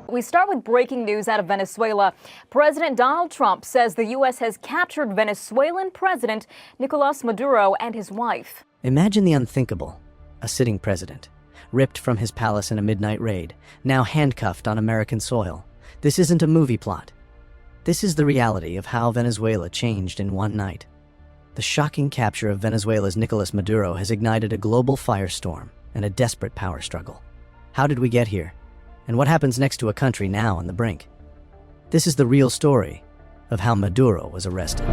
We start with breaking news out of Venezuela. President Donald Trump says the U.S. has captured Venezuelan President Nicolás Maduro and his wife. Imagine the unthinkable. A sitting president, ripped from his palace in a midnight raid, now handcuffed on American soil. This isn't a movie plot. This is the reality of how Venezuela changed in one night. The shocking capture of Venezuela's Nicolás Maduro has ignited a global firestorm and a desperate power struggle. How did we get here? And what happens next to a country now on the brink? This is the real story of how Maduro was arrested.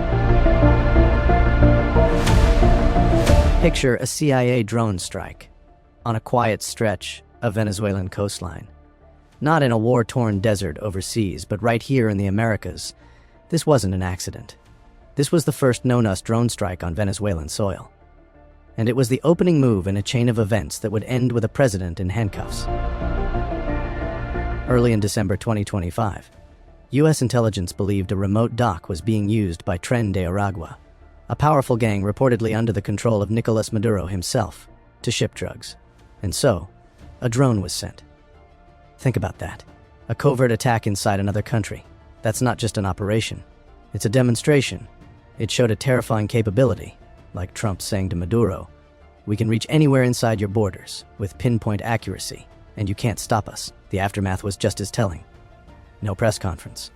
Picture a CIA drone strike on a quiet stretch of Venezuelan coastline. Not in a war-torn desert overseas, but right here in the Americas. This wasn't an accident. This was the first known-us drone strike on Venezuelan soil. And it was the opening move in a chain of events that would end with a president in handcuffs. Early in December 2025, U.S. intelligence believed a remote dock was being used by Tren de Aragua, a powerful gang reportedly under the control of Nicolás Maduro himself, to ship drugs. And so, a drone was sent. Think about that. A covert attack inside another country. That's not just an operation. It's a demonstration. It showed a terrifying capability, like Trump saying to Maduro, "We can reach anywhere inside your borders with pinpoint accuracy, and you can't stop us." The aftermath was just as telling. No press conference.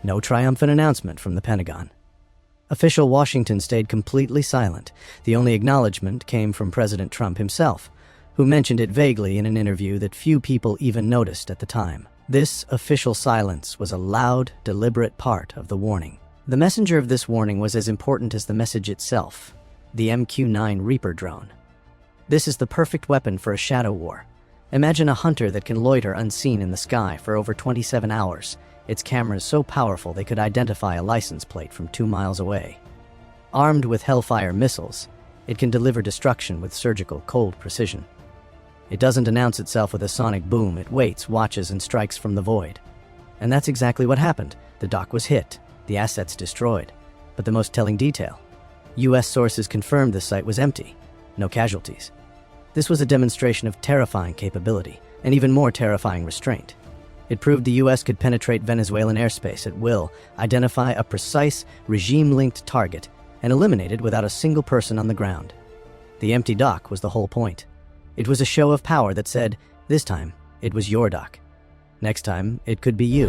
No triumphant announcement from the Pentagon. Official Washington stayed completely silent. The only acknowledgement came from President Trump himself, who mentioned it vaguely in an interview that few people even noticed at the time. This official silence was a loud, deliberate part of the warning. The messenger of this warning was as important as the message itself, the MQ-9 Reaper drone. This is the perfect weapon for a shadow war. Imagine a hunter that can loiter unseen in the sky for over 27 hours, its cameras so powerful they could identify a license plate from 2 miles away. Armed with Hellfire missiles, it can deliver destruction with surgical, cold precision. It doesn't announce itself with a sonic boom. It waits, watches, and strikes from the void. And that's exactly what happened. The dock was hit, the assets destroyed. But the most telling detail: U.S. sources confirmed the site was empty, no casualties. This was a demonstration of terrifying capability, and even more terrifying restraint. It proved the U.S. could penetrate Venezuelan airspace at will, identify a precise, regime-linked target, and eliminate it without a single person on the ground. The empty dock was the whole point. It was a show of power that said, this time, it was your dock. Next time, it could be you.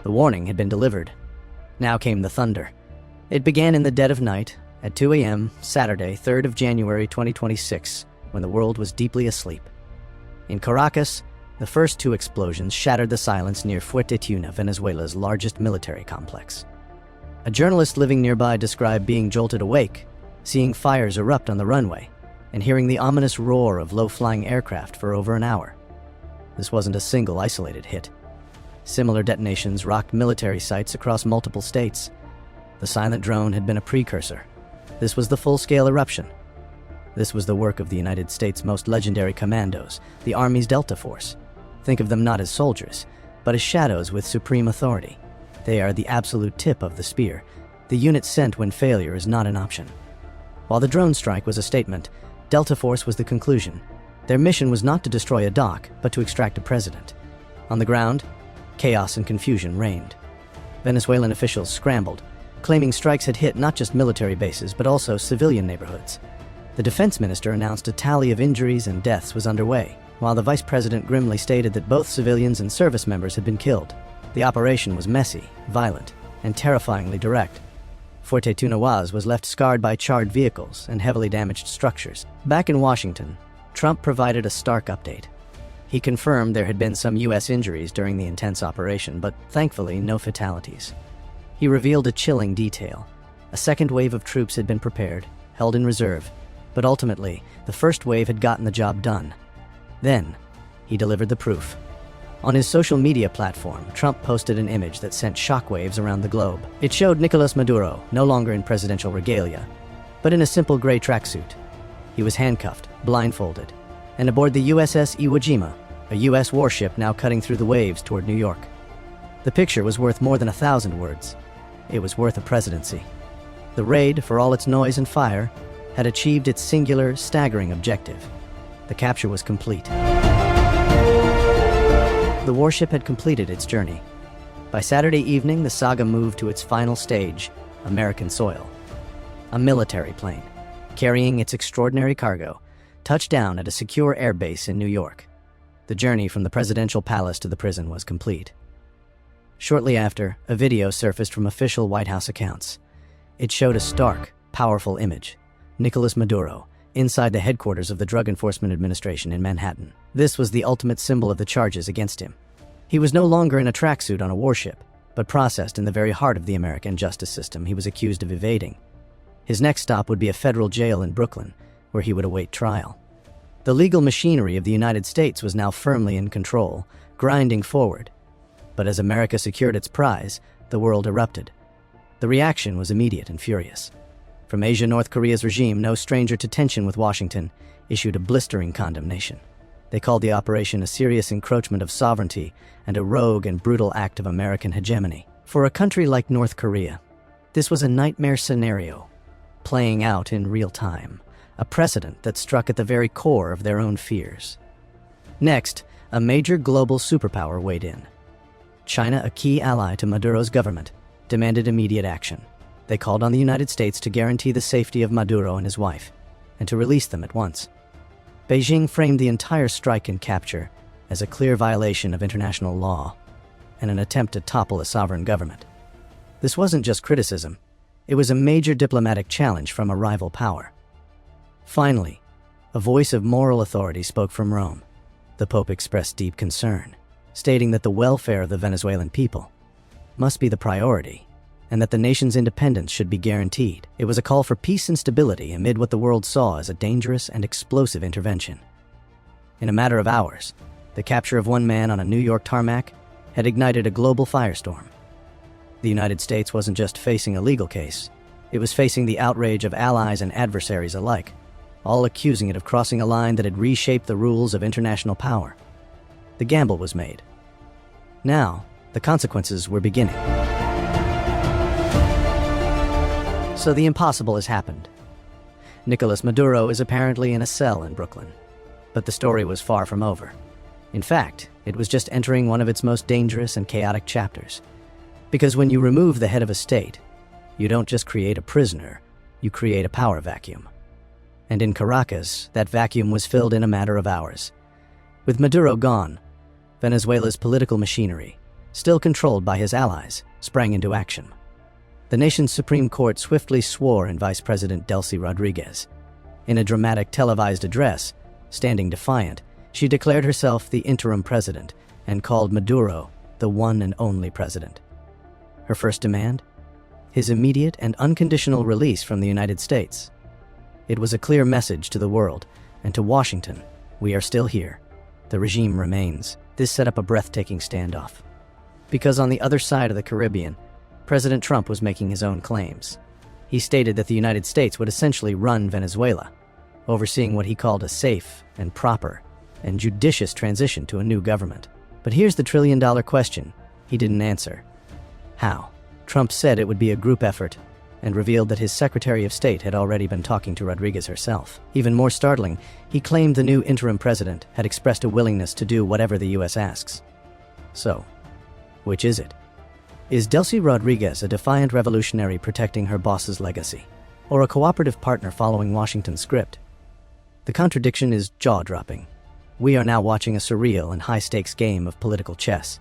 The warning had been delivered. Now came the thunder. It began in the dead of night, at 2 a.m., Saturday, 3rd of January 2026, when the world was deeply asleep. In Caracas, the first 2 explosions shattered the silence near Fuerte Tiuna, Venezuela's largest military complex. A journalist living nearby described being jolted awake, seeing fires erupt on the runway, and hearing the ominous roar of low-flying aircraft for over an hour. This wasn't a single isolated hit. Similar detonations rocked military sites across multiple states. The silent drone had been a precursor. This was the full-scale eruption. This was the work of the United States' most legendary commandos, the Army's Delta Force. Think of them not as soldiers, but as shadows with supreme authority. They are the absolute tip of the spear, the unit sent when failure is not an option. While the drone strike was a statement, Delta Force was the conclusion. Their mission was not to destroy a dock, but to extract a president. On the ground, chaos and confusion reigned. Venezuelan officials scrambled, claiming strikes had hit not just military bases, but also civilian neighborhoods. The defense minister announced a tally of injuries and deaths was underway, while the vice president grimly stated that both civilians and service members had been killed. The operation was messy, violent, and terrifyingly direct. Fuerte Tiuna was left scarred by charred vehicles and heavily damaged structures. Back in Washington, Trump provided a stark update. He confirmed there had been some U.S. injuries during the intense operation, but thankfully no fatalities. He revealed a chilling detail. A second wave of troops had been prepared, held in reserve, but ultimately, the first wave had gotten the job done. Then, he delivered the proof. On his social media platform, Trump posted an image that sent shockwaves around the globe. It showed Nicolás Maduro, no longer in presidential regalia, but in a simple gray tracksuit. He was handcuffed, blindfolded, and aboard the USS Iwo Jima, a U.S. warship now cutting through the waves toward New York. The picture was worth more than 1,000 words. It was worth a presidency. The raid, for all its noise and fire, had achieved its singular, staggering objective. The capture was complete. The warship had completed its journey. By Saturday evening, the saga moved to its final stage, American soil. A military plane, carrying its extraordinary cargo, touched down at a secure airbase in New York. The journey from the presidential palace to the prison was complete. Shortly after, a video surfaced from official White House accounts. It showed a stark, powerful image: Nicolás Maduro, inside the headquarters of the Drug Enforcement Administration in Manhattan. This was the ultimate symbol of the charges against him. He was no longer in a tracksuit on a warship, but processed in the very heart of the American justice system he was accused of evading. His next stop would be a federal jail in Brooklyn, where he would await trial. The legal machinery of the United States was now firmly in control, grinding forward. But as America secured its prize, the world erupted. The reaction was immediate and furious. From Asia, North Korea's regime, no stranger to tension with Washington, issued a blistering condemnation. They called the operation a serious encroachment of sovereignty and a rogue and brutal act of American hegemony. For a country like North Korea, this was a nightmare scenario, playing out in real time, a precedent that struck at the very core of their own fears. Next, a major global superpower weighed in. China, a key ally to Maduro's government, demanded immediate action. They called on the United States to guarantee the safety of Maduro and his wife, and to release them at once. Beijing framed the entire strike and capture as a clear violation of international law and an attempt to topple a sovereign government. This wasn't just criticism, it was a major diplomatic challenge from a rival power. Finally, a voice of moral authority spoke from Rome. The Pope expressed deep concern, stating that the welfare of the Venezuelan people must be the priority, and that the nation's independence should be guaranteed. It was a call for peace and stability amid what the world saw as a dangerous and explosive intervention. In a matter of hours, the capture of one man on a New York tarmac had ignited a global firestorm. The United States wasn't just facing a legal case, it was facing the outrage of allies and adversaries alike, all accusing it of crossing a line that had reshaped the rules of international power. The gamble was made. Now, the consequences were beginning. So the impossible has happened. Nicolás Maduro is apparently in a cell in Brooklyn. But the story was far from over. In fact, it was just entering one of its most dangerous and chaotic chapters. Because when you remove the head of a state, you don't just create a prisoner, you create a power vacuum. And in Caracas, that vacuum was filled in a matter of hours. With Maduro gone, Venezuela's political machinery, still controlled by his allies, sprang into action. The nation's Supreme Court swiftly swore in Vice President Delcy Rodriguez. In a dramatic televised address, standing defiant, she declared herself the interim president and called Maduro the one and only president. Her first demand? His immediate and unconditional release from the United States. It was a clear message to the world, and to Washington: we are still here. The regime remains. This set up a breathtaking standoff. Because on the other side of the Caribbean, President Trump was making his own claims. He stated that the United States would essentially run Venezuela, overseeing what he called a safe and proper and judicious transition to a new government. But here's the trillion-dollar question he didn't answer. How? Trump said it would be a group effort and revealed that his Secretary of State had already been talking to Rodriguez herself. Even more startling, he claimed the new interim president had expressed a willingness to do whatever the U.S. asks. So, which is it? Is Delcy Rodriguez a defiant revolutionary protecting her boss's legacy, or a cooperative partner following Washington's script? The contradiction is jaw-dropping. We are now watching a surreal and high-stakes game of political chess.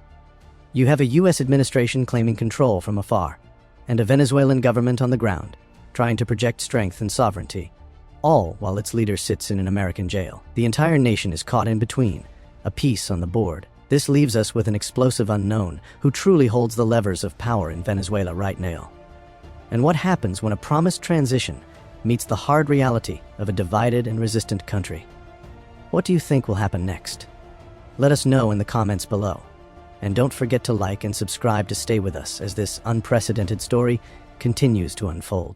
You have a U.S. administration claiming control from afar, and a Venezuelan government on the ground, trying to project strength and sovereignty, all while its leader sits in an American jail. The entire nation is caught in between, a piece on the board. This leaves us with an explosive unknown who truly holds the levers of power in Venezuela right now. And what happens when a promised transition meets the hard reality of a divided and resistant country? What do you think will happen next? Let us know in the comments below. And don't forget to like and subscribe to stay with us as this unprecedented story continues to unfold.